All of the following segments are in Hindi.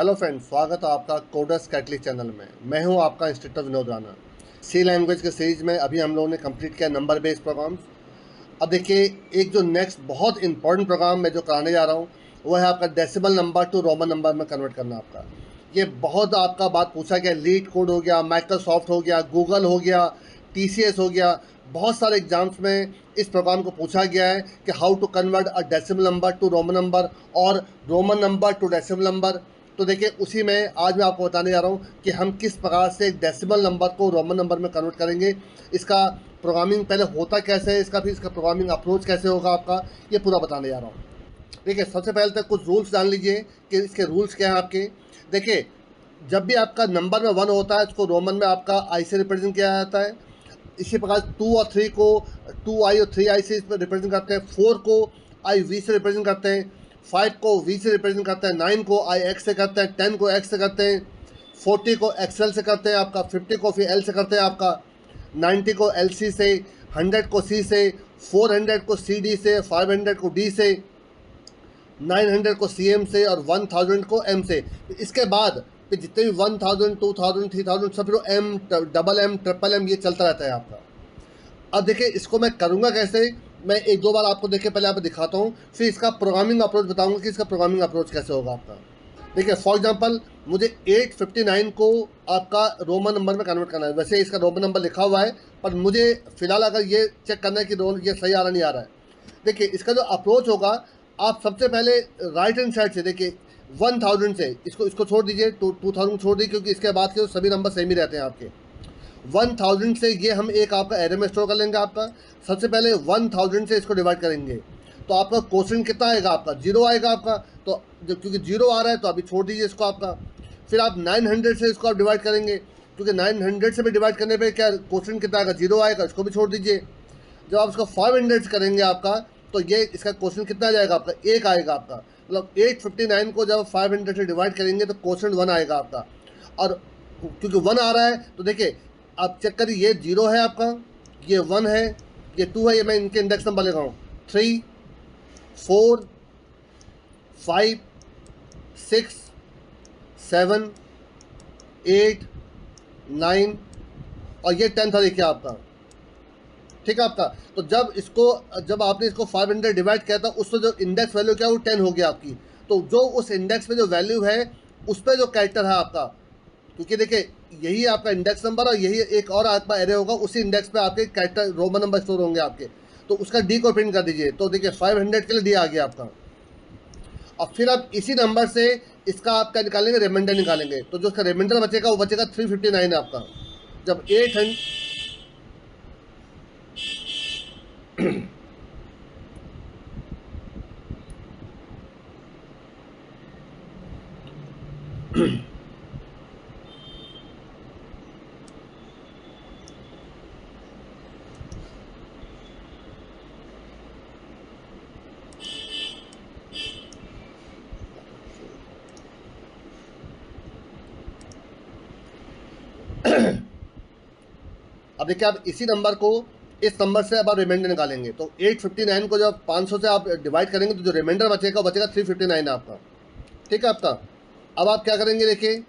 हेलो फ्रेंड्स, स्वागत है आपका कोडर्स कैटलिस्ट चैनल में। मैं हूं आपका इंस्ट्रक्टर विनोद राणा। सी लैंग्वेज के सीरीज में अभी हम लोगों ने कंप्लीट किया नंबर बेस्ड प्रोग्राम्स। अब देखिए, एक जो नेक्स्ट बहुत इंपॉर्टेंट प्रोग्राम मैं जो कराने जा रहा हूं वो है आपका decimal number to Roman number में कन्वर्ट करना। आपका ये बहुत आपका बात पूछा गया, लीड कोड हो गया, माइक्रोसॉफ्ट हो गया, गूगल हो गया, TCS हो गया, बहुत सारे एग्जाम्स में इस प्रोग्राम को पूछा गया है कि how to convert a decimal number to Roman number और Roman number to decimal number. तो देखिए, उसी में आज मैं आपको बताने जा रहा हूँ कि हम किस प्रकार से एक डेसिमल नंबर को रोमन नंबर में कन्वर्ट करेंगे। इसका प्रोग्रामिंग पहले होता कैसे है, इसका फिर इसका प्रोग्रामिंग अप्रोच कैसे होगा आपका, ये पूरा बताने जा रहा हूँ। देखिए, सबसे पहले तक कुछ रूल्स जान लीजिए कि इसके रूल्स क्या हैं आपके। देखिए, जब भी आपका नंबर में 1 होता है उसको रोमन में आपका आई से रिप्रेजेंट किया जाता है। इसी प्रकार 2 और 3 को 2i और 3i से रिप्रेजेंट करते हैं। 4 को IV से रिप्रेजेंट करते हैं। 5 को V से रिप्रेजेंट करते हैं। 9 को IX से करते हैं। 10 को X से करते हैं। 40 को XL से करते हैं आपका। 50 को फिर L से करते हैं आपका। 90 को LC से, 100 को C से, 400 को CD से, 500 को D से, 900 को CM से और 1000 को M से। इसके बाद फिर जितने भी 1000, 2000, 3000 सब फिर M, double M, triple M ये चलता रहता है आपका। अब देखिए, इसको मैं करूँगा कैसे, मैं एक दो बार आपको देखिए पहले आपको दिखाता हूँ, फिर इसका प्रोग्रामिंग अप्रोच बताऊँगा कि इसका प्रोग्रामिंग अप्रोच कैसे होगा आपका। देखिए, फॉर एग्जांपल मुझे 859 को आपका रोमन नंबर में कन्वर्ट करना है। वैसे इसका रोमन नंबर लिखा हुआ है, पर मुझे फिलहाल अगर ये चेक करना है कि ये सही आ रहा नहीं आ रहा है। देखिए, इसका जो अप्रोच होगा, आप सबसे पहले राइट हैंड साइड से देखिए 1000 से इसको इसको छोड़ दीजिए, 2000 छोड़ दीजिए, क्योंकि इसके बाद के सभी नंबर सेम ही रहते हैं आपके। 1000 से ये हम एक आपका एरे में स्टोर कर लेंगे आपका। सबसे पहले 1000 से इसको डिवाइड करेंगे तो आपका क्वेश्चन कितना आएगा, आपका 0 आएगा आपका। तो क्योंकि 0 आ रहा है तो अभी छोड़ दीजिए इसको आपका। फिर आप 900 से इसको आप डिवाइड करेंगे, क्योंकि 900 से भी डिवाइड करने पे क्या क्वेश्चन कितना आएगा, 0 आएगा, इसको भी छोड़ दीजिए। जब आप इसको 500 से करेंगे आपका, तो ये इसका क्वेश्चन कितना आ जाएगा आपका, 1 आएगा आपका। मतलब 859 को जब 500 से डिवाइड करेंगे तो क्वेश्चन 1 आएगा आपका। और क्योंकि 1 आ रहा है तो देखिए आप चेक करिए, ये 0 है आपका, ये 1 है, ये 2 है। ये मैं इनके इंडेक्स नंबर ले रहा हूँ, 3, 4, 5, 6, 7, 8, 9 और ये 10 था देखिए आपका। ठीक है आपका। तो जब आपने इसको 500 डिवाइड किया था, उससे जो इंडेक्स वैल्यू क्या वो 10 हो गया आपकी। तो जो उस इंडेक्स पे जो वैल्यू है उस पर जो कैरेक्टर है आपका, क्योंकि देखिए यही आपका इंडेक्स नंबर और यही एक और आपका एरे होगा, उसी इंडेक्स पे आपके कैरेक्टर रोमन नंबर स्टोर होंगे आपके। तो उसका डी को प्रिंट कर दीजिए। तो देखिए 500 के लिए डी आ गया आपका। और फिर आप इसी नंबर से इसका आप क्या निकालेंगे, रिमाइंडर निकालेंगे। तो जो उसका रिमाइंडर बचेगा वो बचेगा 359 आपका। जब 800 अब देखिए, आप इसी नंबर को इस नंबर से अब आप रिमाइंडर निकालेंगे। तो 859 को जब 500 से आप डिवाइड करेंगे तो जो रिमाइंडर बचेगा वो बचेगा 359 आपका। ठीक है आपका। अब आप क्या करेंगे, देखिए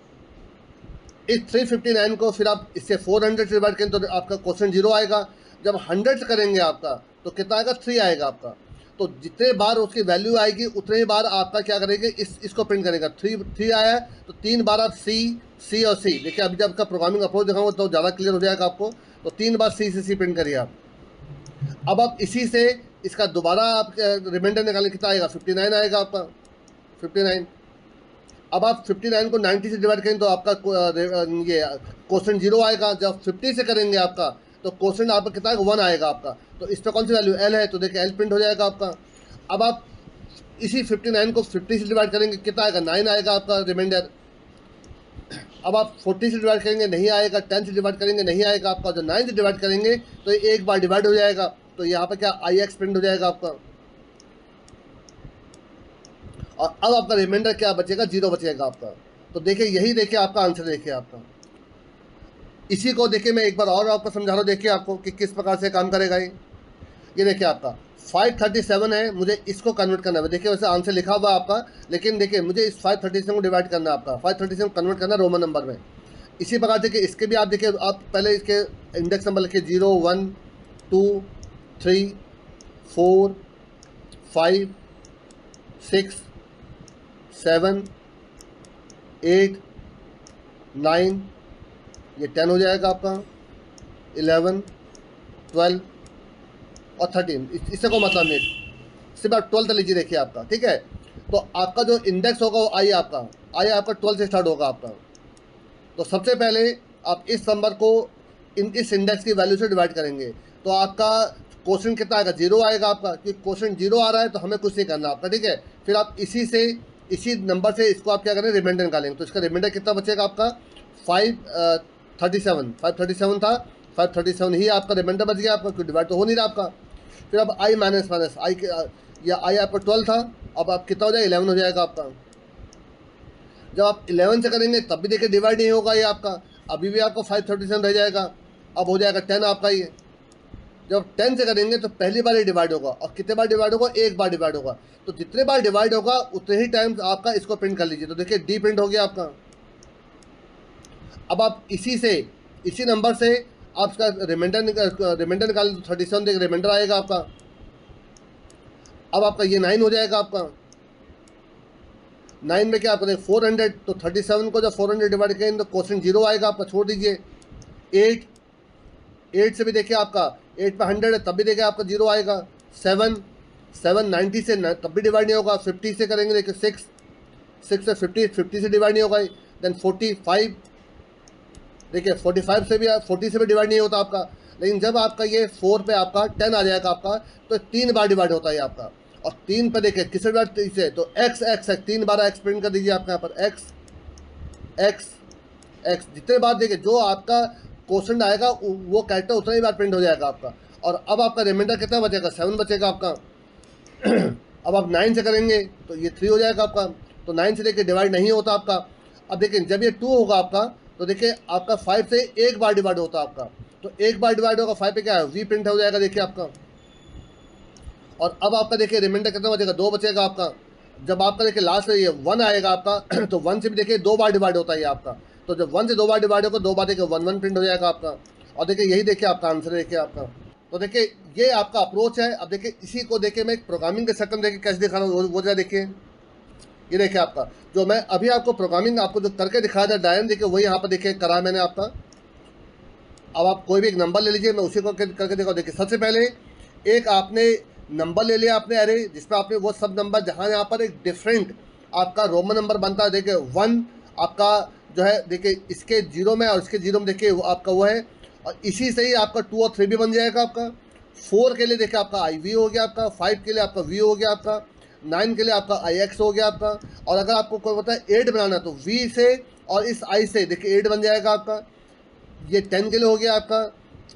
इस 359 को फिर आप इससे 400 से डिवाइड करेंगे तो आपका क्वेश्चन 0 आएगा। जब 100 से करेंगे आपका तो कितना आएगा, 3 आएगा आपका। तो जितने बार उसकी वैल्यू आएगी उतने ही बार आपका क्या करेंगे, इसको प्रिंट करेगा। 3 आया है तो 3 बार आप C और C। देखिए अभी जब आपका प्रोग्रामिंग अप्रोच दिखाऊंगा तो ज़्यादा क्लियर हो जाएगा आपको। तो 3 बार C से C प्रिंट करिए आप। अब आप इसी से इसका दोबारा आप रिमाइंडर निकालें, कितना आएगा, 59 आएगा आपका, 59। अब आप 59 को 90 से डिवाइड करेंगे तो आपका ये क्वेश्चन 0 आएगा। जब 50 से करेंगे आपका तो क्वेश्चन आपका कितना आएगा, 1 आएगा आपका। तो इस पर कौन सी वैल्यू, L है, तो देखिए L प्रिंट हो जाएगा आपका। अब आप इसी 59 को 50 से डिवाइड करेंगे, कितना आएगा, 9 आएगा आपका रिमाइंडर। अब आप 40 से डिवाइड करेंगे, नहीं आएगा। 10 से डिवाइड करेंगे, नहीं आएगा आपका। जब 9 से डिवाइड करेंगे तो ये एक बार डिवाइड हो जाएगा। तो यहाँ पर क्या IX प्रिंट हो जाएगा आपका। और अब आपका रिमाइंडर क्या बचेगा, 0 बचेगा आपका। तो देखिए यही देखिए आपका आंसर देखिए आपका। इसी को देखिए मैं एक बार और आपको समझा रहा हूँ, देखिए आपको कि किस प्रकार से काम करेगा ये देखिए आपका 537 है, मुझे इसको कन्वर्ट करना है। देखिए वैसे आंसर लिखा हुआ है आपका, लेकिन देखिए मुझे इस 537 को डिवाइड करना है आपका, 537 कन्वर्ट करना है रोमन नंबर में। इसी प्रकार देखिए इसके भी आप देखिए, आप पहले इसके इंडेक्स नंबर लिखिए 0 1 2 3 4 5 6 7 8 9, ये 10 हो जाएगा आपका, 11 12 और 13, इससे कोई मतलब नहीं, सिर्फ आप 12 लीजिए देखिए आपका, ठीक है। तो आपका जो इंडेक्स होगा वो आई आपका 12 से स्टार्ट होगा आपका। तो सबसे पहले आप इस नंबर को इस इंडेक्स की वैल्यू से डिवाइड करेंगे, तो आपका क्वेश्चन कितना आएगा, 0 आएगा आपका, क्योंकि क्वेश्चन 0 आ रहा है तो हमें कुछ नहीं करना आपका, ठीक है। फिर आप इसी नंबर से इसको आप क्या करें, रिमाइंडर निकालेंगे। तो इसका रिमाइंडर कितना बचेगा आपका, 537 था, 537 ही आपका रिमाइंडर बच गया आपका, क्योंकि डिवाइड तो हो नहीं रहा आपका। फिर अब आई माइनस आई या आई आपका 12 था, अब आप कितना हो जाएगा, 11 हो जाएगा आपका। जब आप 11 से करेंगे तब भी देखिए डिवाइड नहीं होगा ये आपका, अभी भी आपको 537 रह जाएगा। अब हो जाएगा 10 आपका ये। जब 10 से करेंगे तो पहली बार ये डिवाइड होगा, और कितने बार डिवाइड होगा, एक बार डिवाइड होगा। तो जितने बार डिवाइड होगा उतने ही टाइम्स आपका इसको प्रिंट कर लीजिए। तो देखिए डी प्रिंट हो गया आपका। अब आप इसी नंबर से आप इसका रिमाइंडर निकालें तो 37 देखिए रिमाइंडर आएगा आपका। अब आपका ये 9 हो जाएगा आपका। 9 में क्या आपका देखिए 400, तो 37 को जब 400 डिवाइड करेंगे तो क्वेश्चन 0 आएगा आपका, छोड़ दीजिए। 8 से भी देखिए आपका 8 पे 100 है, तब भी देखिए आपका 0 आएगा। 7 90 से तब भी डिवाइड नहीं होगा। 50 से करेंगे देखिए 6 से 50 से डिवाइड नहीं होगा। देन 45 देखिए 45 से भी 40 से भी डिवाइड नहीं होता आपका। लेकिन जब आपका ये 4 पे आपका 10 आ जाएगा आपका, तो 3 बार डिवाइड होता है आपका। और 3 पे देखिए किससे बार से, तो x 3 बार एक्स प्रिंट कर दीजिए आपका यहाँ पर, x जितने बार देखिए जो आपका क्वेश्चन आएगा वो कैरेक्टर उतना ही बार प्रिंट हो जाएगा आपका। और अब आपका रिमाइंडर कितना बचेगा, 7 बचेगा आपका। अब आप 9 से करेंगे तो ये 3 हो जाएगा आपका। तो 9 से देखिए डिवाइड नहीं होता आपका। अब देखिए जब ये 2 होगा आपका, तो देखिए आपका 5 से एक बार डिवाइड होता है आपका। तो एक बार डिवाइड होगा 5 पे क्या है, v प्रिंट हो जाएगा देखिए आपका। और अब आपका देखिए रिमाइंडर कितना बचेगा, 2 बचेगा आपका। जब आपका देखिए लास्ट ये 1 आएगा आपका, तो 1 से भी देखिए 2 बार डिवाइड होता है आपका। तो जब 1 से 2 बार डिवाइड होगा, 2 बार देखिए 1 प्रिंट हो जाएगा आपका। और देखिए यही देखिए आपका आंसर देखिए आपका। तो देखिए ये आपका अप्रोच है। अब देखिए इसी को देखिए मैं प्रोग्रामिंग के सेक्टर में देखिए कैसे दिखा रहा हूँ, वो जरा देखिए। ये देखिए आपका जो मैं अभी आपको प्रोग्रामिंग आपको जो करके दिखाया था डायग्राम, देखिए वही यहाँ पर देखिए करा मैंने आपका। अब आप कोई भी एक नंबर ले लीजिए, मैं उसी को करके दिखाऊँ। देखिए सबसे पहले एक आपने नंबर ले लिया आपने अरे, जिसमें आपने वो सब नंबर जहाँ यहाँ पर एक डिफरेंट आपका रोमन नंबर बनता है। देखिए 1 आपका जो है देखिए इसके 0 में और इसके 0 में देखिए वो आपका वो है। और इसी से ही आपका 2 और 3 भी बन जाएगा आपका। 4 के लिए देखिए आपका आई वी हो गया आपका। 5 के लिए आपका वी हो गया आपका। 9 के लिए आपका आई एक्स हो गया आपका। और अगर आपको कोई पता है 8 बनाना तो वी से और इस आई से देखिए 8 बन जाएगा आपका। ये 10 के लिए हो गया आपका।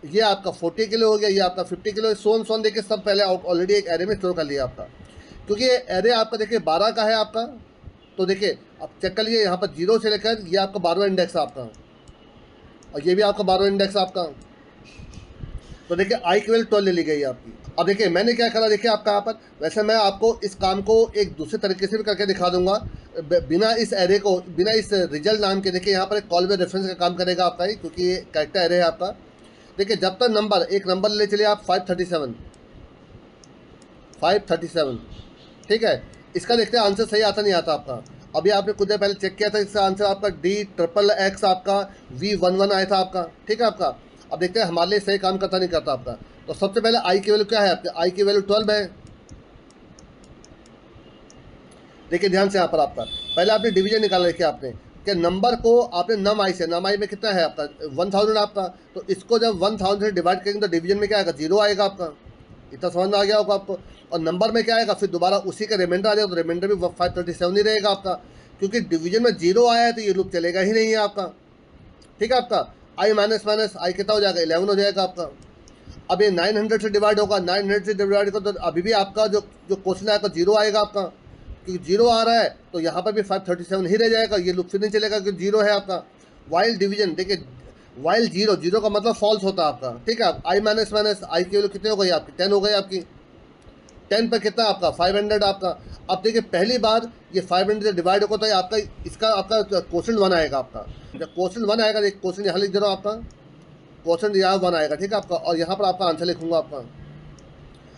ये आपका 40 के लिए हो गया। ये आपका 50 के लिए, सोन देखिए सब पहले ऑलरेडी एक एरे में स्टोर कर लिया आपका। क्योंकि ये एरे आपका देखिए 12 का है आपका। तो देखिए अब चेक कर लीजिए यहाँ पर 0 से लेकर ये आपका 12वां इंडेक्स आपका, और ये भी आपका 12वां इंडेक्स आपका। तो देखिए आई की वैल्यू 12 ले ली गई आपकी। अब देखिए मैंने क्या करा, देखिए आपका यहाँ पर, वैसे मैं आपको इस काम को एक दूसरे तरीके से भी करके दिखा दूंगा बिना इस एरे को, बिना इस रिजल्ट नाम के। देखिए यहाँ पर एक कॉल बाय रेफरेंस का काम करेगा आपका ही, क्योंकि ये कैरेक्टर एरे है आपका। देखिए जब तक एक नंबर ले चलिए आप 537, ठीक है। इसका देखते हैं आंसर सही आता नहीं आता आपका। अभी आपने कुछ देर पहले चेक किया था, इसका आंसर आपका D XXX आपका V11 आया था आपका, ठीक है आपका। अब देखते हैं हमारे लिए सही काम करता नहीं करता आपका। तो सबसे पहले आई की वैल्यू क्या है आपके, आई की वैल्यू 12 है। देखिए ध्यान से यहाँ पर आपका पहले आपने डिवीजन निकाला, देखिए आपने कि नंबर को आपने नम आई से, नम आई में कितना है आपका 1000 आपका। तो इसको जब 1000 से डिवाइड करेंगे तो डिवीजन में क्या आएगा, 0 आएगा आपका। इतना समझ में आ गया होगा आपको। और नंबर में क्या आएगा, फिर दोबारा उसी का रिमाइंडर आ जाएगा, तो रिमाइंडर भी 537 ही रहेगा आपका। क्योंकि डिवीजन में 0 आया है तो ये लूप चलेगा ही नहीं है आपका, ठीक है आपका। आई माइनस आई कितना हो जाएगा, 11 हो जाएगा आपका। अब ये 900 से डिवाइड होगा, 900 से डिवाइड होगा तो अभी भी आपका जो क्वेश्चन आएगा 0 आएगा आपका। क्योंकि 0 आ रहा है तो यहाँ पर भी 537 ही रह जाएगा, ये लूप फिर नहीं चलेगा क्योंकि 0 है आपका। वाइल डिवीजन देखिए, वाइल 0 का मतलब फॉल्स होता है आपका, ठीक है। आई माइनस आई की वैल्यू कितनी हो गई आपकी, 10 हो गई आपकी। 10 पर कितना आपका 500 आपका। अब देखिए पहली बार ये 500 से डिवाइड होता है आपका, इसका आपका क्वेश्चन 1 आएगा आपका। जब क्वेश्चन 1 आएगा, एक क्वेश्चन यहाँ लिख दे रहा हूँ आपका, क्वेश्चन यहाँ 1 आएगा, ठीक है आपका, और यहाँ पर आपका आंसर लिखूंगा आपका।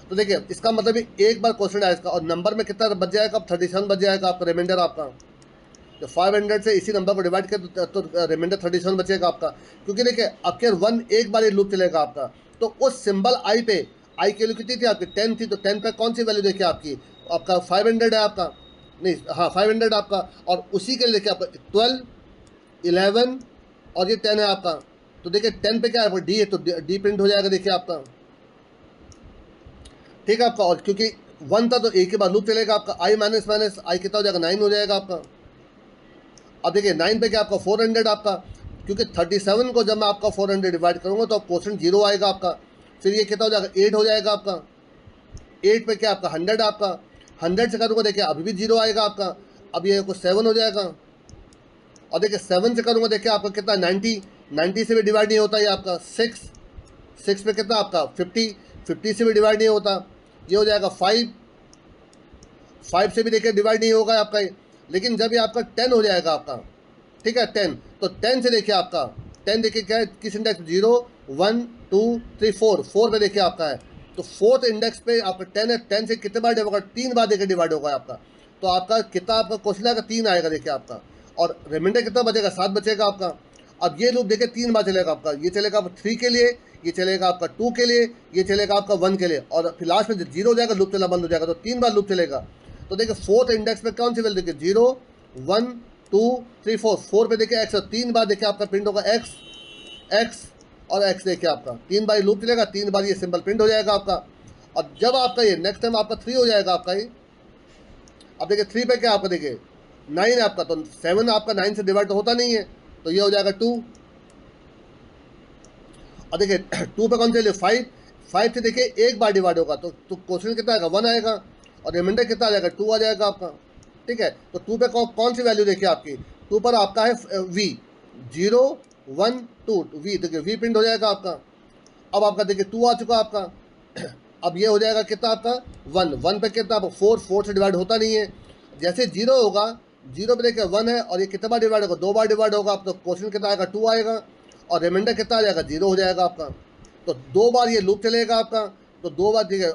तो देखिए इसका मतलब एक बार क्वेश्चन आया इसका, और नंबर में कितना बच जाएगा, 37 बच जाएगा आपका रिमाइंडर आपका। तो 500 से इसी नंबर को डिवाइड कर तो रिमाइंडर 37 बचेगा आपका। क्योंकि देखिए अकेर 1 एक बार ये लूप चलेगा आपका। तो उस सिंबल आई पे, आई की वैल्यू कितनी थी आपकी 10 थी, तो 10 पे कौन सी वैल्यू देखिए आपकी, आपका 500 है आपका, नहीं हाँ 500 आपका, और उसी के लिए देखिए आपका 12 11 और ये 10 है आपका। तो देखिए 10 पे क्या है डी है, तो डी प्रिंट हो जाएगा देखिए आपका, ठीक है आपका। और क्योंकि 1 था तो एक ही बार लूप चलेगा आपका, आई माइनस माइनस आई कितना हो जाएगा 9 हो जाएगा आपका। अब देखिए 9 पे क्या आपका 400 आपका, क्योंकि 37 को जब मैं आपका 400 डिवाइड करूंगा तो क्वेश्चन 0 आएगा आपका। फिर ये कितना हो जाएगा 8 हो जाएगा आपका। 8 पे क्या आपका 100 आपका, 100 से करूँगा देखिए अभी भी 0 आएगा आपका। अब ये कुछ 7 हो जाएगा, और देखिए 7 से करूँगा देखिए आपका कितना 90 से भी डिवाइड नहीं होता ये आपका। 6 पे कितना आपका 50 से भी डिवाइड नहीं होता। ये हो जाएगा 5 से भी देखिए डिवाइड नहीं होगा आपका। लेकिन जब ये आपका 10 हो जाएगा आपका, ठीक है 10, तो 10 से देखिए आपका 10 देखिए क्या है, किस इंडेक्स 0 1 2 3 4 पे देखिए आपका है। तो 4th इंडेक्स पे आपका 10 है, 10 से कितने बार डिवाइड होगा, 3 बार देखिए डिवाइड होगा आपका। तो आपका कितना आपका क्वेश्चन आएगा 3 आएगा देखिए आपका, और रिमाइंडर कितना बचेगा 7 बचेगा आपका। अब ये लूप देखिए 3 बार चलेगा आपका, ये चलेगा आपका 3 के लिए, ये चलेगा आपका 2 के लिए, ये चलेगा आपका 1 के लिए, और फिर लास्ट में 0 हो जाएगा, लूप चलना बंद हो जाएगा। तो 3 बार लूप चलेगा। तो देखिए 4th इंडेक्स पे कौन सी वैल्यू देखिए 0 1 2 3 4 पे देखिए एक्स, और 3 बार देखिए आपका प्रिंट होगा एक्स और एक्स देखिए आपका 3 बार लूप चलेगा, 3 बार ये सिंबल प्रिंट हो जाएगा आपका। और जब आपका ये नेक्स्ट टाइम आपका 3 हो जाएगा आपका ये, अब देखिए 3 पे क्या आपका देखिए 9 है आपका, तो 7 आपका 9 से डिवाइड तो होता नहीं है, तो ये हो जाएगा 2। और देखिए 2 पे कौन से 5 से देखिए एक बार डिवाइड होगा, तो क्वेश्चन कितना आएगा 1 आएगा, और रिमाइंडर कितना आ जाएगा 2 आ जाएगा आपका, ठीक है। तो 2 पे कौन सी वैल्यू देखिए आपकी, 2 पर आपका है वी 0 1 2, वी देखिए वी प्रिंट हो जाएगा आपका। अब आपका देखिए 2 आ चुका आपका। अब ये हो जाएगा कितना आपका 1 पे कितना आपका 4 से डिवाइड होता नहीं है। जैसे 0 होगा, 0 पे देखिए 1 है, और ये कितना बार डिवाइड होगा 2 बार डिवाइड होगा आप, तो क्वेश्चन कितना आएगा 2 आएगा, और रिमाइंडर कितना आ जाएगा 0 हो जाएगा आपका। तो 2 बार ये लूप चलेगा आपका, तो 2 बार देखिए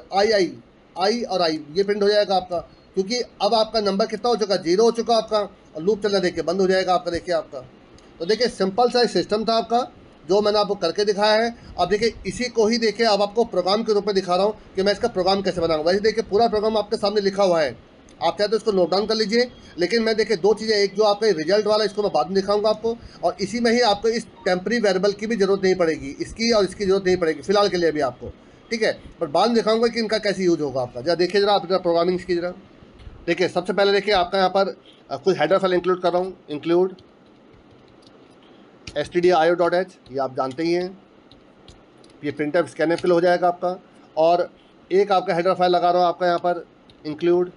आई और आई ये प्रिंट हो जाएगा आपका, क्योंकि अब आपका नंबर कितना हो चुका 0 हो चुका आपका, और लूप चलना देखिए बंद हो जाएगा आपका देखिए आपका। तो देखिए सिंपल सा सिस्टम था आपका जो मैंने आपको करके दिखाया है। अब देखिए इसी को ही देखिए अब आपको प्रोग्राम के रूप में दिखा रहा हूँ कि मैं इसका प्रोग्राम कैसे बनाऊंगा। वैसे देखिए पूरा प्रोग्राम आपके सामने लिखा हुआ है, आप चाहे तो इसको नोट डाउन कर लीजिए। लेकिन मैं देखिए 2 चीज़ें, एक जो आपका रिजल्ट वाला इसको मैं बाद में दिखाऊंगा आपको, और इसी में ही आपको इस टेम्परी वेरिएबल की भी जरूरत नहीं पड़ेगी, इसकी और इसकी जरूरत नहीं पड़ेगी फिलहाल के लिए भी आपको, ठीक है। पर बाद में दिखाऊंगा कि इनका कैसे यूज होगा आपका। जरा देखिए जरा आप जरा प्रोग्रामिंग की जरा देखिए। सबसे पहले देखिए आपका यहाँ पर कुछ हेडर फाइल इंक्लूड कर रहा हूँ, इंक्लूड stdio.h, ये आप जानते ही हैं, ये प्रिंटफ स्कैनर फिल हो जाएगा आपका। और एक आपका हेडर फाइल लगा रहा हूँ आपका यहाँ पर इंक्लूड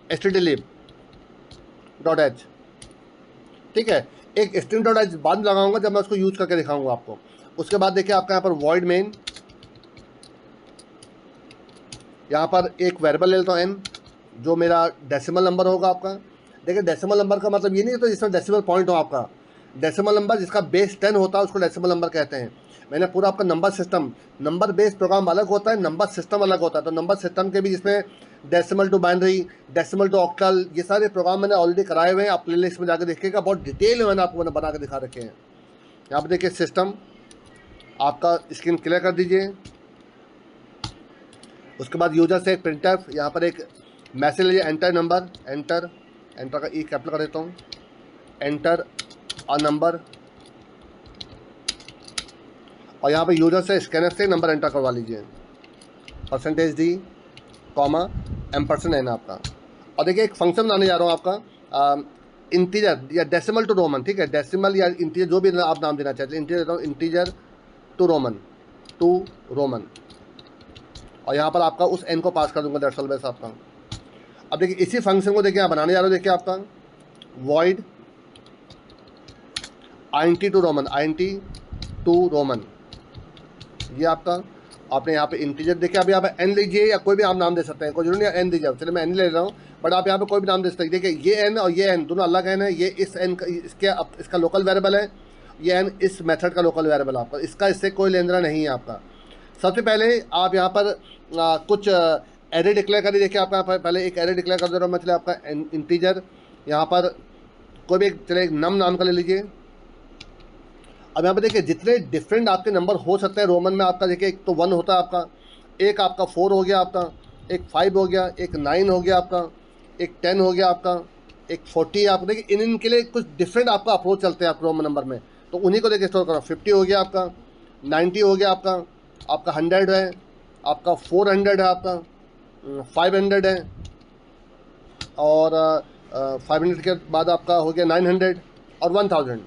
stdlib.h, ठीक है। एक string.h बाद में लगाऊंगा जब मैं उसको यूज करके दिखाऊंगा आपको। उसके बाद देखिए आपका यहाँ पर void main, यहाँ पर एक वेरिएबल ले लेता हूँ n, जो मेरा डेसिमल नंबर होगा आपका। देखिए डेसिमल नंबर का मतलब ये नहीं होता जिसमें डेसिमल पॉइंट हो आपका, डेसिमल नंबर जिसका बेस 10 होता है उसको डेसिमल नंबर कहते हैं। मैंने पूरा आपका number system, number base programme अलग होता है, नंबर सिस्टम अलग होता है। तो नंबर सिस्टम के भी जिसमें decimal to binary, decimal to octal, ये सारे प्रोग्राम मैंने ऑलरेडी कराए हुए हैं, आप प्लेलिस्ट में जाकर देखिएगा, बहुत डिटेल में मैंने आपको बना के दिखा रखे हैं। यहाँ पर देखिए सिस्टम, आपका स्क्रीन क्लियर कर दीजिए। उसके बाद यूजर से प्रिंटफ, यहाँ पर एक मैसेज लीजिए, एंटर नंबर, एंटर का ई कैपिटल कर देता हूँ, एंटर अ नंबर, और यहाँ पे यूजर से स्कैनर से नंबर एंटर करवा लीजिए, %d, कॉमा %n आपका। और देखिए एक फंक्शन बनाने जा रहा हूँ आपका इंटीजर या डेसिमल टू रोमन, ठीक है, डेसिमल या इंटीजर जो भी आप नाम देना चाहते हैं। इंटीजर देता हूँ, इंटीजर टू रोमन, और यहाँ पर आपका उस n को पास कर दूंगा दरअसल वैसे आपका। अब देखिए इसी फंक्शन को देखिए यहाँ बनाने जा रहा हूँ, देखिए आपका void int टू रोमन, ये आपका। आपने यहाँ पे इंटीजर देखे, अब यहाँ पे एन लीजिए या कोई भी आप नाम दे सकते हैं, कोई जरूरी नहीं एन दीजिए, चलिए मैं एन ले रहा हूँ, बट आप यहाँ पे कोई भी नाम दे सकते हैं। देखिए ये एन और ये एन दोनों अलग एन है, ये इस एन इसका लोकल वेरिएबल है, ये एन इस मेथड का लोकल वेरिएबल आपका, इसका इससे कोई लेन देना नहीं है आपका। सबसे पहले आप यहाँ पर कुछ एरे डिक्लेयर करिए। देखिए आपका पहले एक एरे डिक्लेयर कर दे रहा हूँ मैं, चलिए आपका इंटीजर यहाँ पर कोई भी चलिए एक नाम का ले लीजिए। अब यहाँ पे देखिए जितने डिफरेंट आपके नंबर हो सकते हैं रोमन में आपका, देखिए एक तो 1 होता है आपका, एक आपका 4 हो गया आपका, एक 5 हो गया, एक 9 हो गया आपका, एक 10 हो गया आपका, एक 40 आपको। देखिए इनके लिए कुछ डिफरेंट आपका अप्रोच चलते हैं आप रोमन नंबर में, तो उन्हीं को देखिए स्टोर करो। 50 हो गया आपका, 90 हो गया आपका, 100 है आपका, 400 है आपका, 500 है, और 500 के बाद आपका हो गया 900 और 1000।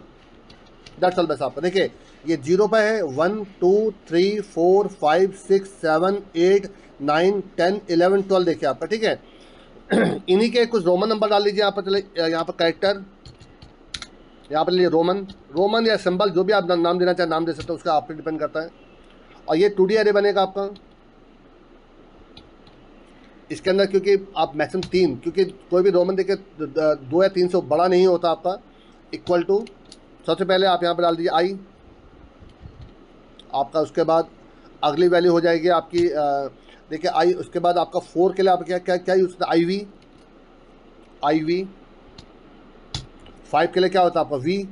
That's all. बस आपका देखिए ये 0 पे है 1 2 3 4 5 6 7 8 9 10 11 12 देखिए आपका, ठीक है। इन्हीं के कुछ रोमन नंबर डाल लीजिए यहाँ पर। चले यहाँ पर कैरेक्टर यहाँ पर लीजिए रोमन या सिंबल, जो भी आप नाम देना चाहे नाम दे सकते हो, उसका आप पे डिपेंड करता है। और ये 2D एरे बनेगा आपका इसके अंदर, क्योंकि आप मैक्सिमम 3, क्योंकि कोई भी रोमन देखिए 2 या 3 से बड़ा नहीं होता आपका। इक्वल टू सबसे पहले आप यहाँ पर डाल दीजिए आई आपका, उसके बाद अगली वैल्यू हो जाएगी आपकी देखिए आई, उसके बाद आपका 4 के लिए आप क्या यूज़ करते हैं, आई वी। 5 के लिए क्या होता है आपका वी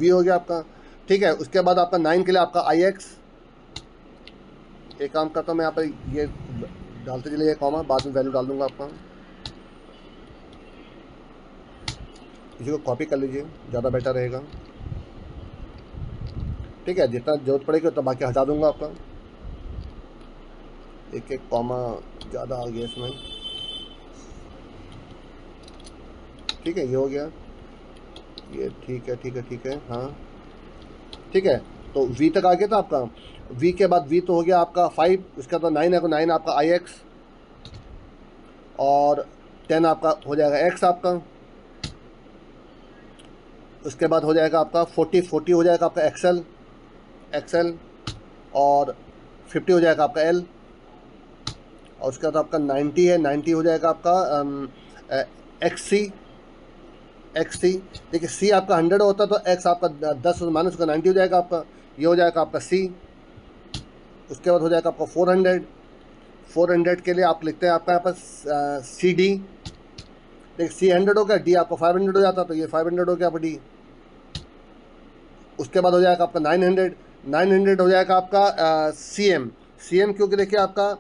हो गया आपका, ठीक है। उसके बाद आपका 9 के लिए आपका आई एक्स। एक काम करता हूँ मैं यहाँ पर ये डालते चलिए कॉमा, बाद में वैल्यू डाल दूंगा आपका। इसी को कॉपी कर लीजिए, ज़्यादा बेटर रहेगा, ठीक है। जितना जरूरत पड़ेगी उतना बाकी हटा दूंगा आपका। एक कॉमा ज़्यादा आ गया इसमें, ठीक है। ये हो गया, ये ठीक है हाँ, ठीक है। तो V तक आ गया था आपका। V के बाद V तो हो गया आपका 5, उसके बाद 9 है, 9 आपका आई एक्स, और 10 आपका हो जाएगा एक्स आपका। उसके बाद हो जाएगा आपका 40 हो जाएगा आपका एक्सएल, और 50 हो जाएगा आपका एल, और उसके बाद आपका 90 है, 90 हो जाएगा आपका एक्ससी। देखिए सी आपका 100 होता तो एक्स आपका 10 माइनस का 90 हो जाएगा आपका। ये हो जाएगा आपका सी। उसके बाद हो जाएगा आपका 400 के लिए आप लिखते हैं आपका यहाँ पर सी डी। देखिए सी 100 हो गया, डी आपका 500 हो जाता, तो ये 500 हो गया आपका डी। उसके बाद हो जाएगा आपका 900 हो जाएगा आपका सी एम, क्योंकि देखिए आपका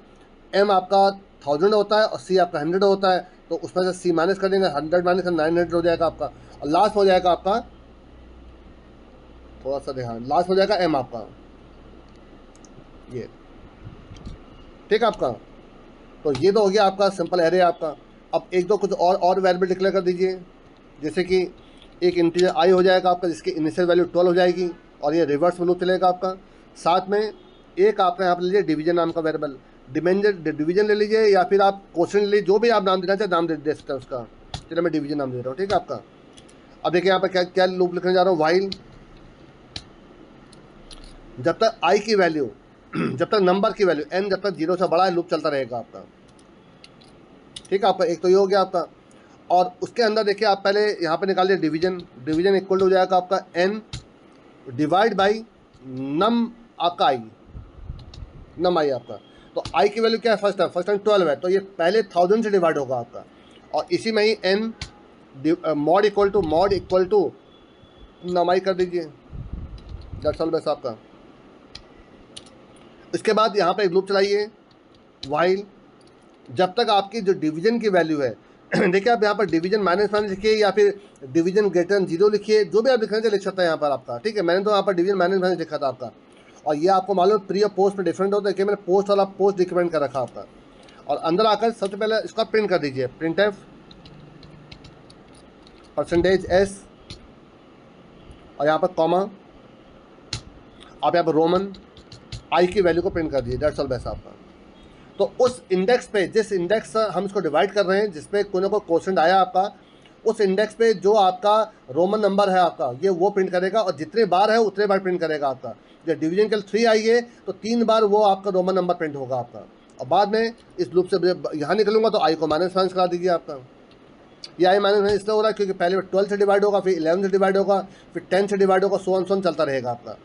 एम आपका 1000 होता है और सी आपका 100 होता है, तो उसमें से सी माइनस कर देंगे, 100 माइनस 900 हो जाएगा आपका। और लास्ट हो जाएगा आपका, थोड़ा सा ध्यान, लास्ट हो जाएगा एम आपका, ये ठीक है आपका। तो ये तो हो गया आपका सिंपल एरे आपका। अब एक दो कुछ और वेरिएबल डिक्लेयर कर दीजिए, जैसे कि एक इंटीजर आई हो जाएगा आपका, जिसकी इनिशियल वैल्यू 12 हो जाएगी, और ये रिवर्स में लूप चलेगा आपका। साथ में एक आपका यहाँ पर लीजिए डिवीजन नाम का वेरिएबल, डिवीजन ले लीजिए, या फिर आप क्वेश्चन ले लीजिए, जो भी आप नाम देना चाहे नाम दे सकते हैं उसका। चलिए मैं डिवीजन नाम दे रहा हूँ, ठीक है आपका। अब देखिए यहाँ पर क्या लूप लिखने जा रहा हूँ, वाइल जब तक आई की वैल्यू जब तक नंबर की वैल्यू n जब तक 0 से बड़ा है, लूप चलता रहेगा आपका, ठीक है आपका। एक तो ये हो गया आपका। और उसके अंदर देखिए आप पहले यहाँ पे निकालिए डिवीजन इक्वल हो जाएगा आपका n डिवाइड बाई नम आपका आई, नम आई आपका। तो आई की वैल्यू क्या है, फर्स्ट टाइम 12 है, तो ये पहले 1000 से डिवाइड होगा आपका, और इसी में ही n मॉड इक्वल टू नम आई कर दीजिए। दैट्स ऑल बस आपका। इसके बाद यहाँ पे एक लूप चलाइए वाइल जब तक आपकी जो डिवीजन की वैल्यू है देखिए आप यहाँ पर डिवीजन माइनस लिखिए, या फिर डिवीजन ग्रेटर देन 0 लिखिए, जो भी आप लिखना चाहिए लिख सकते हैं यहाँ पर आपका, ठीक है। मैंने तो यहाँ पर डिवीजन माइनस लिखा था आपका, और ये आपको मालूम प्री और पोस्ट में डिफरेंट होता है कि मैंने पोस्ट वाला पोस्ट डिक्रीमेंट कर रखा आपका। और अंदर आकर सबसे पहले इसका प्रिंट कर दीजिए, प्रिंट एफ %s, और यहाँ पर कॉमा, आप यहाँ पर रोमन आई की वैल्यू को प्रिंट कर दीजिए। दैट्स ऑल बेस्ट आपका। तो उस इंडेक्स पे, जिस इंडेक्स हम इसको डिवाइड कर रहे हैं, जिसपे कोई ना कोई क्वेश्चन आया आपका, उस इंडेक्स पे जो आपका रोमन नंबर है आपका, ये वो प्रिंट करेगा, और जितने बार है उतने बार प्रिंट करेगा आपका। जब डिवीजन के 3 आई है तो 3 बार वो आपका रोमन नंबर प्रिंट होगा आपका। और बाद में इस लूप से यहाँ निकलूंगा तो आई को -5 करा दीजिए आपका। ये आई -5 इसलिए हो रहा है क्योंकि पहले 12 से डिवाइड होगा, फिर 11 से डिवाइड होगा, फिर 10 से डिवाइड होगा, सो ऑन चलता रहेगा आपका।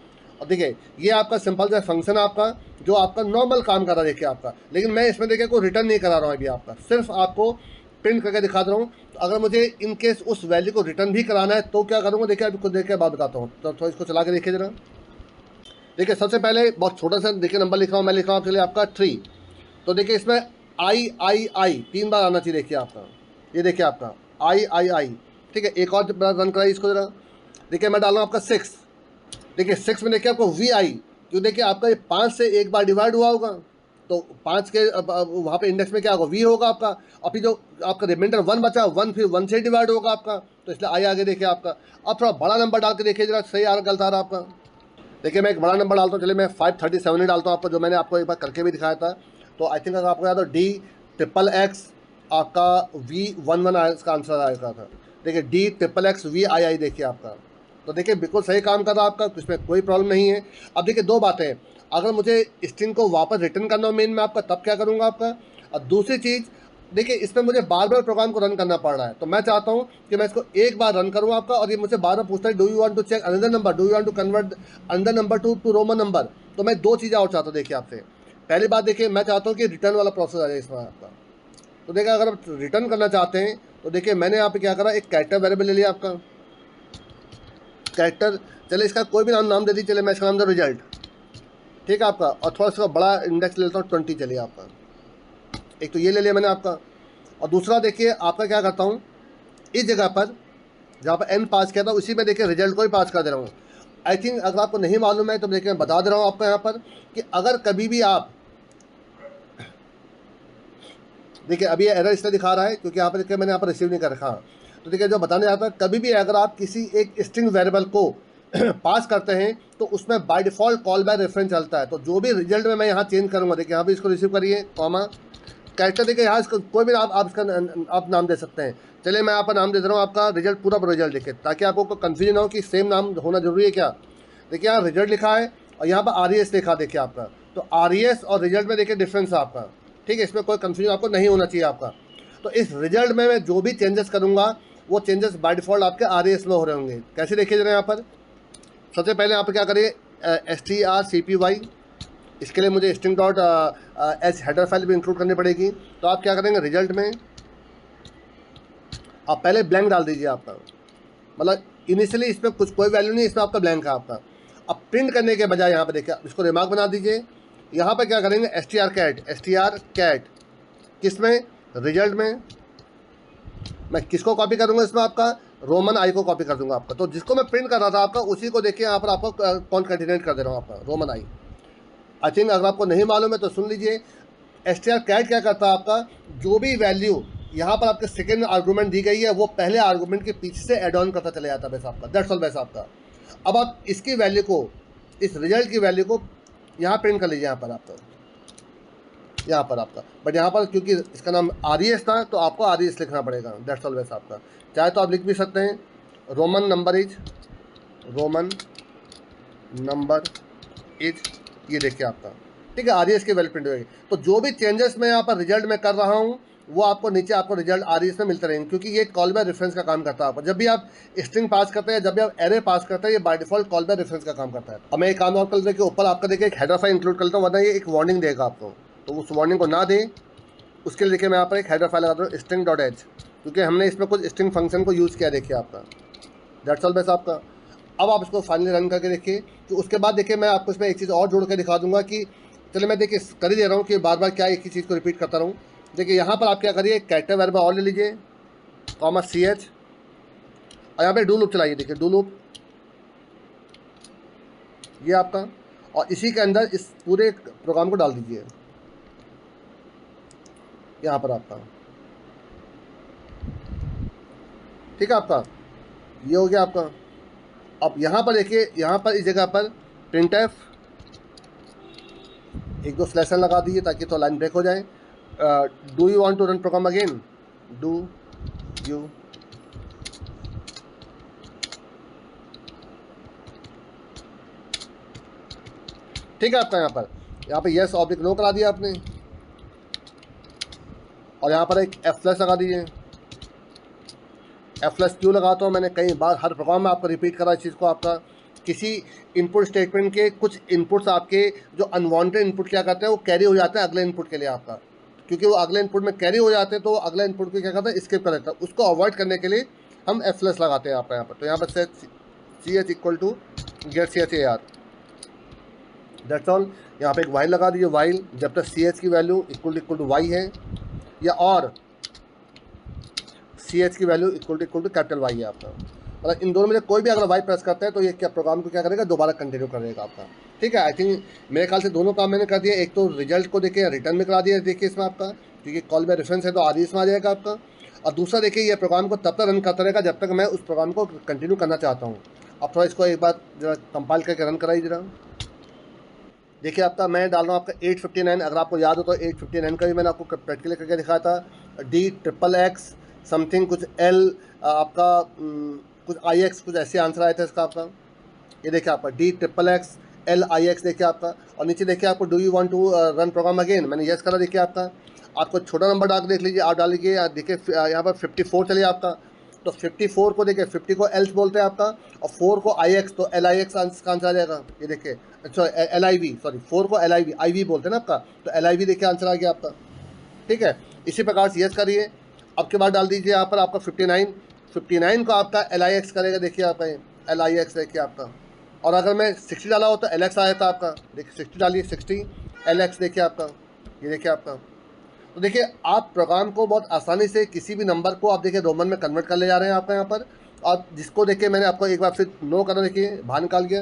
और देखिए ये आपका सिंपल सा फंक्शन आपका जो आपका नॉर्मल काम कर रहा है देखिए आपका, लेकिन मैं इसमें देखिए कोई रिटर्न नहीं करा रहा हूँ अभी आपका, सिर्फ आपको प्रिंट करके दिखा रहा हूँ। तो अगर मुझे इन केस उस वैल्यू को रिटर्न भी कराना है तो क्या करूँगा, देखिए अभी कुछ देर के बाद बताता हूँ। तो इसको चला के देखिए जरा। देखिए सबसे पहले बहुत छोटा सा देखिए नंबर लिखा हूँ, मैं लिखा हूँ आपके लिए आपका 3। तो देखिए इसमें आई 3 बार आना चाहिए देखिए आपका, ये देखिए आपका आई। ठीक है, एक और रन कराइए इसको जरा। देखिए मैं डाल रहा हूँ आपका 6। देखिए 6 में देखिए आपको वी आई, क्यों देखिए आपका ये 5 से एक बार डिवाइड हुआ होगा तो 5 के वहाँ पे इंडेक्स में क्या होगा, वी होगा आपका। अभी जो आपका रिमाइंडर 1 बचा, 1 फिर 1 से डिवाइड होगा आपका, तो इसलिए आई आगे देखिए आपका। अब थोड़ा बड़ा नंबर डाल के देखिए जरा, सही आ गलत आ रहा आपका। देखिए मैं एक बड़ा नंबर डालता हूँ, चलिए मैं 537 ही डालता हूँ आपको, जो मैंने आपको एक बार करके भी दिखाया था। तो आई थिंक अगर आपको याद हो D XXX आपका V11 इसका आंसर आएगा था। देखिए D XXX VII देखिए आपका, तो देखिए बिल्कुल सही काम कर रहा है आपका, इसमें कोई प्रॉब्लम नहीं है। अब देखिए दो बातें हैं, अगर मुझे स्ट्रिंग को वापस रिटर्न करना हो मेन में आपका, तब क्या करूँगा आपका। और दूसरी चीज़ देखिए इसमें मुझे बार बार प्रोग्राम को रन करना पड़ रहा है, तो मैं चाहता हूँ कि मैं इसको एक बार रन करूँ आपका, और ये मुझे बार बार पूछता है do you want to check another number, do you want to convert another number to Roman number. तो मैं दो चीज़ें और चाहता हूँ देखिए आपसे। पहली बात देखिए मैं चाहता हूँ कि रिटर्न वाला प्रोसेस आ जाए इसमें आपका। तो देखिए अगर आप रिटर्न करना चाहते हैं तो देखिए मैंने यहाँ पे क्या करा, एक कैरेक्टर वेरिएबल ले लिया आपका, कैरेक्टर, चलिए इसका कोई भी नाम दे दी, चलिए मैं इसका नाम दे रिजल्ट, ठीक है आपका। और थोड़ा सा बड़ा इंडेक्स ले लेता हूँ 20, चलिए आपका, एक तो ये ले लिया मैंने आपका। और दूसरा देखिए आपका क्या करता हूँ, इस जगह पर जहाँ पर n पास किया था उसी में देखिए रिजल्ट को ही पास कर दे रहा हूँ। आई थिंक अगर आपको नहीं मालूम है तो देखिए मैं बता दे रहा हूँ आपको यहाँ पर कि अगर कभी भी आप देखिए, अभी एरर इसलिए दिखा रहा है क्योंकि यहाँ पर देखिए मैंने यहाँ पर रिसीव नहीं कर रखा। तो देखिए जो बताने आता है, कभी भी अगर आप किसी एक स्ट्रिंग वेरिएबल को पास करते हैं तो उसमें by default call by reference चलता है। तो जो भी रिजल्ट में मैं यहाँ चेंज करूँगा, देखिए यहाँ भी इसको रिसीव करिए कॉमा कैरेक्टर, देखिए यहाँ इसको कोई भी आप इसका आप नाम दे सकते हैं। चलिए मैं यहाँ पर नाम दे रहा हूँ आपका रिजल्ट, पूरा रिजल्ट देखिए, ताकि आपको कन्फ्यूजन हो कि सेम नाम होना जरूरी है क्या। देखिए यहाँ रिजल्ट लिखा है और यहाँ पर RES लिखा देखिए आपका, तो RES और रिजल्ट में देखिए डिफरेंस है आपका, ठीक है, इसमें कोई कन्फ्यूजन आपको नहीं होना चाहिए आपका। तो इस रिजल्ट में मैं जो भी चेंजेस करूँगा वो चेंजेस बाय डिफ़ॉल्ट आपके RES में हो रहे होंगे। कैसे देखिए जरा यहाँ पर, सबसे पहले यहाँ पर क्या करिए strcpy, इसके लिए मुझे string dot H header file भी इंक्लूड करनी पड़ेगी। तो आप क्या करेंगे, रिजल्ट में आप पहले ब्लैंक डाल दीजिए आपका, मतलब इनिशियली इसमें कुछ कोई वैल्यू नहीं, इसमें आपका ब्लैंक है आपका। अब प्रिंट करने के बजाय यहाँ पर देखिए इसको रिमार्क बना दीजिए। यहाँ पर क्या करेंगे strcat किस में, रिजल्ट में। मैं किसको कॉपी करूँगा इसमें, आपका रोमन आई को कॉपी कर दूंगा आपका। तो जिसको मैं प्रिंट कर रहा था आपका उसी को देखिए यहाँ पर आपको कॉन्केटिनेट कर दे रहा हूँ आपका, रोमन आई थिंक अगर आपको नहीं मालूम है तो सुन लीजिए। strcat क्या करता है आपका, जो भी वैल्यू यहाँ पर आपके सेकेंड आर्गूमेंट दी गई है वो पहले आर्गूमेंट के पीछे से एड ऑन करता चले जाता है बस आपका, दैट्स ऑल बस आपका। अब आप इसकी वैल्यू को, इस रिजल्ट की वैल्यू को यहाँ प्रिंट कर लीजिए यहाँ पर आपका, यहाँ पर आपका। बट यहाँ पर क्योंकि इसका नाम RES था तो आपको RES लिखना पड़ेगा, दैट्स ऑल बस आपका। चाहे तो आप लिख भी सकते हैं रोमन नंबर इज ये देखिए आपका, ठीक है, RES की वैल्यू प्रिंट होगी। तो जो भी चेंजेस मैं यहाँ पर रिजल्ट में कर रहा हूँ वो आपको नीचे आपको रिजल्ट RES में मिलते रहेंगे, क्योंकि ये कॉल बाय रेफरेंस का काम करता है आपको। जब भी आप स्ट्रिंग पास करते हैं, जब भी आप एरे पास करते हैं, ये by default call by reference का काम करता है। अब मैं एक काम और कर देखिए, ऊपर आपका देखिए एक हेडर फाइल इंक्लूड करता हूँ, वरना ये एक वार्निंग देगा आपको, तो उस वार्निंग को ना दें उसके लिए देखिए मैं यहाँ पर एक हेडर फाइल लगाता हूँ string.h, क्योंकि हमने इसमें कुछ स्ट्रिंग फंक्शन को यूज़ किया देखिए आपका, दैट्स ऑल बस आपका। अब आप इसको फाइनली रन करके देखिए। तो उसके बाद देखिए मैं आपको इसमें एक चीज़ और जोड़ के दिखा दूंगा कि चलिए मैं देखिए कर ही दे रहा हूँ कि बार बार क्या एक ही चीज़ को रिपीट करता रहूँ। देखिए यहाँ पर आप क्या करिए, कैरेक्टर वेरिएबल और ले लीजिए कॉमा CH, और यहाँ पे डू लूप चलाइए, देखिए डू लूप ये आपका, और इसी के अंदर इस पूरे प्रोग्राम को डाल दीजिए यहाँ पर आपका, ठीक है आपका, ये हो गया आपका। अब यहाँ पर देखिए, यहाँ पर इस जगह पर printf एक दो स्लैशन लगा दीजिए ताकि तो लाइन ब्रेक हो जाए। Do you want to run program again, do you ठीक है आपका। यहाँ पर येस ऑब्लिक नो करा दिया आपने, और यहाँ पर एक F+ लगा दीजिए। F+ क्यों लगाता हूँ, मैंने कई बार हर प्रोग्राम में आपको रिपीट करा इस चीज़ को। आपका किसी इनपुट स्टेटमेंट के कुछ इनपुट्स आपके जो अनवांटेड इनपुट क्या करते हैं वो कैरी हो जाते हैं अगले इनपुट के लिए आपका, क्योंकि वो अगले इनपुट में कैरी हो जाते हैं तो अगला इनपुट को क्या करता है, स्किप कर देता है। उसको अवॉइड करने के लिए हम F+ लगाते हैं आपका यहाँ पर। तो यहाँ पर set CH equal to get CHAR, that's all. यहाँ पे एक वाइल लगा दीजिए, वाइल जब तक CH की वैल्यू इक्वल टू Y है, या और CH की value equal to capital Y है आपका। मतलब इन दोनों में से कोई भी अगर Y प्रेस करता है तो ये क्या प्रोग्राम को क्या करेगा, दोबारा कंटिन्यू करेगा आपका। ठीक है, आई थिंक मेरे ख्याल से दोनों काम मैंने कर दिया। एक तो रिजल्ट को देखिए रिटर्न में करा दिया, देखिए इसमें आपका, क्योंकि कॉल में रेफरेंस है तो आदि इसमें आ जाएगा आपका। और दूसरा देखिए ये प्रोग्राम को तब तक रन करता रहेगा जब तक मैं उस प्रोग्राम को कंटिन्यू करना चाहता हूँ। अब थोड़ा इसको एक बार जरा कंपाइल करके रन कराइए जरा। देखिए आपका मैं डाल रहा हूँ आपका 859, अगर आपको याद हो तो 859 का भी मैंने आपको प्रैक्टिकली करके दिखाया था। DXXX समथिंग कुछ L आपका कुछ IX कुछ ऐसे आंसर आए थे इसका आपका। ये देखिए आपका DXXX LIX देखिए आपका, और नीचे देखिए आपको do you want to run program again, मैंने यस करा। देखिए आपको छोटा नंबर डाल देख लीजिए, आप डाल लीजिए। देखिए यहाँ पर 54 चलिए आपका, तो 54 को देखिए 50 को एल्स बोलते हैं आपका, और 4 को IX, तो LIX का आंसर आ जाएगा। ये देखिए अच्छा LIV, सॉरी 4 को LIV IV बोलते हैं ना आपका, तो LIV देखिए आंसर आ गया आपका। ठीक है, इसी प्रकार से यस करिए। अब के बाद डाल दीजिए यहाँ पर आपका 59 को आपका LIX करेगा। देखिए आपका LIX देखिए आपका, और अगर मैं 60 डाला हो तो LX आया था आपका। देखिए 60 डालिए, 60 LX देखिए आपका, ये देखिए आपका। तो देखिए आप प्रोग्राम को बहुत आसानी से किसी भी नंबर को आप देखिए रोमन में कन्वर्ट कर ले जा रहे हैं आपका यहाँ पर। और जिसको देखिए मैंने आपको एक बार फिर नो करना, देखिए बाहर निकाल गया।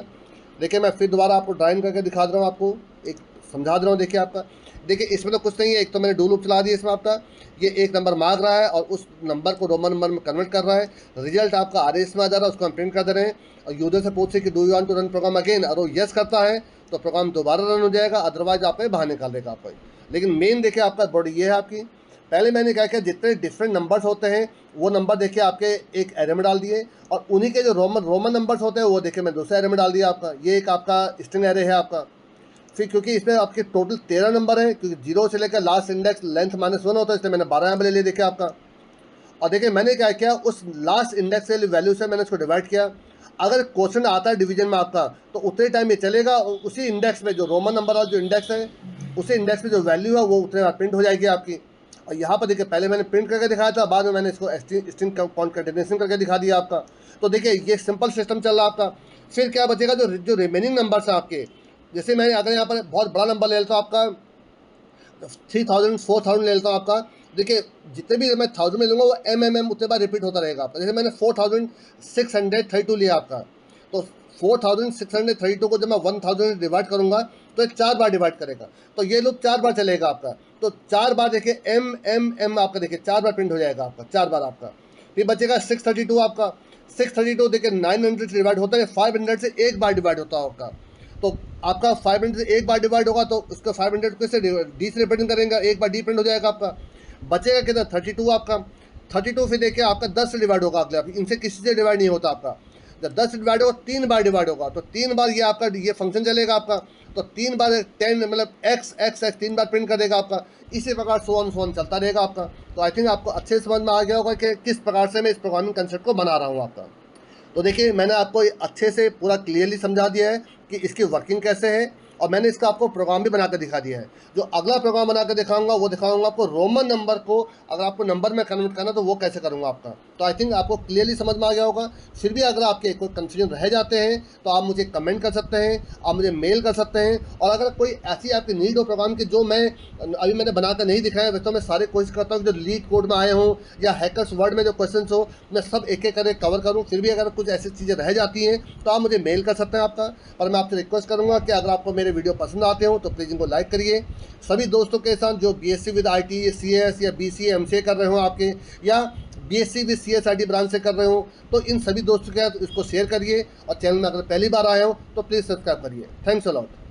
देखिए मैं फिर दोबारा आपको ड्राइंग करके दिखा दे रहा हूँ, आपको एक समझा दे रहा हूँ। देखिए आपका, देखिए इसमें तो कुछ नहीं है, एक तो मैंने डू लूप चला दिया इसमें आपका, ये एक नंबर मांग रहा है और उस नंबर को रोमन नंबर में कन्वर्ट कर रहा है। रिजल्ट आपका RS में आ जा रहा है, उसको हम प्रिंट कर दे रहे हैं। और यूजर से पूछे कि do you want to run program again, और वो यस करता है तो प्रोग्राम दोबारा रन हो जाएगा, अदरवाइज आप बाहर निकाल देगा आपको। लेकिन मेन देखिए आपका बॉडी ये है आपकी। पहले मैंने क्या किया, जितने डिफरेंट नंबर्स होते हैं वो नंबर देखिए आपके एक एरे में डाल दिए, और उन्हीं के जो रोमन नंबर्स होते हैं वो देखिए मैं दूसरे एरे में डाल दिया आपका। ये एक आपका स्ट्रिंग एरे है आपका। फिर क्योंकि इसमें आपके टोटल 13 नंबर है, क्योंकि 0 से लेकर लास्ट इंडेक्स लेंथ -1 होता है, इसलिए मैंने 12 यहाँ पर ले लिया देखिए आपका। और देखिए मैंने क्या किया, उस लास्ट इंडेक्स से वैल्यू से मैंने इसको डिवाइड किया। अगर क्वेश्चन आता है डिवीजन में आपका तो उतने टाइम ये चलेगा, उसी इंडेक्स में जो रोमन नंबर और जो इंडेक्स है उसी इंडेक्स में जो वैल्यू है वो उतने बार प्रिंट हो जाएगी आपकी। और यहाँ पर देखिए पहले मैंने प्रिंट करके दिखाया था, बाद में मैंने इसको स्ट्रिंग कॉन्केटेनेशन करके दिखा दिया आपका। तो देखिए ये सिंपल सिस्टम चल रहा है आपका। फिर क्या बचेगा, जो रिमेनिंग नंबर्स हैं आपके, जैसे मैं अगर यहाँ पर बहुत बड़ा नंबर ले लेता हूँ आपका 3000 4000 ले लेता हूँ आपका। देखिए जितने भी मैं 1000 में लूँगा वो MM उतने बार रिपीट होता रहेगा आपका। जैसे मैंने 4632 लिया आपका, तो 4632 को जब मैं 1000 डिवाइड करूँगा तो 4 बार डिवाइड करेगा, तो ये लूप 4 बार चलेगा आपका। तो 4 बार देखिए M आपका देखिए 4 बार प्रिंट हो जाएगा आपका, 4 बार आपका। फिर बचेगा 632 आपका। 632 देखिए 900 से डिवाइड होता है, 500 से एक बार डिवाइड होता है आपका। तो आपका 500 से एक बार डिवाइड होगा तो उसका 500 कैसे डी से रिप्रेजेंट करेंगे, एक बार डी प्रिंट हो जाएगा आपका। बचेगा कितना 32 आपका। 32 फिर देखिए आपका 10 से डिवाइड होगा अगले, इनसे किसी से डिवाइड नहीं होता आपका। जब 10 से डिवाइड होगा 3 बार डिवाइड होगा, तो 3 बार ये आपका ये फंक्शन चलेगा आपका। तो 3 बार 10 मतलब x 3 बार प्रिंट कर देगा आपका। इसी प्रकार सो ऑन चलता रहेगा आपका। तो आई थिंक आपको अच्छे से समझ में आ गया होगा कि किस प्रकार से मैं इस प्रोग्रामिंग कंसेप्ट को बना रहा हूँ आपका। तो देखिए मैंने आपको अच्छे से पूरा क्लियरली समझा दिया है कि इसकी वर्किंग कैसे है, और मैंने इसका आपको प्रोग्राम भी बनाकर दिखा दिया है। जो अगला प्रोग्राम बनाकर दिखाऊंगा वो दिखाऊंगा आपको रोमन नंबर को अगर आपको नंबर में कन्वर्ट करना तो वो कैसे करूंगा आपका। तो आई थिंक आपको क्लियरली समझ में आ गया होगा। फिर भी अगर आपके कोई कन्फ्यूजन रह जाते हैं तो आप मुझे कमेंट कर सकते हैं, आप मुझे मेल कर सकते हैं। और अगर कोई ऐसी आपकी नीड हो प्रोग्राम की जो मैं अभी मैंने बनाकर नहीं दिखाया, वैसे तो मैं सारे कोशिश करता हूँ कि जो लीड कोड में आए हों या हैकर्स वर्ड में जो क्वेश्चन हो मैं सब एक एक करके कवर करूँ। फिर भी अगर कुछ ऐसी चीज़ें रह जाती हैं तो आप मुझे मेल कर सकते हैं आपका। और मैं आपसे रिक्वेस्ट करूँगा कि अगर आपको मेरे वीडियो पसंद आते हो तो प्लीज़ इनको लाइक करिए। सभी दोस्तों के साथ जो BSc विद IT CS या BCA MCA कर रहे हो आपके, या BSc विद CSIT ब्रांच से कर रहे हो, तो इन सभी दोस्तों के साथ इसको शेयर करिए। और चैनल में अगर पहली बार आए हो तो प्लीज़ सब्सक्राइब करिए। Thanks a lot.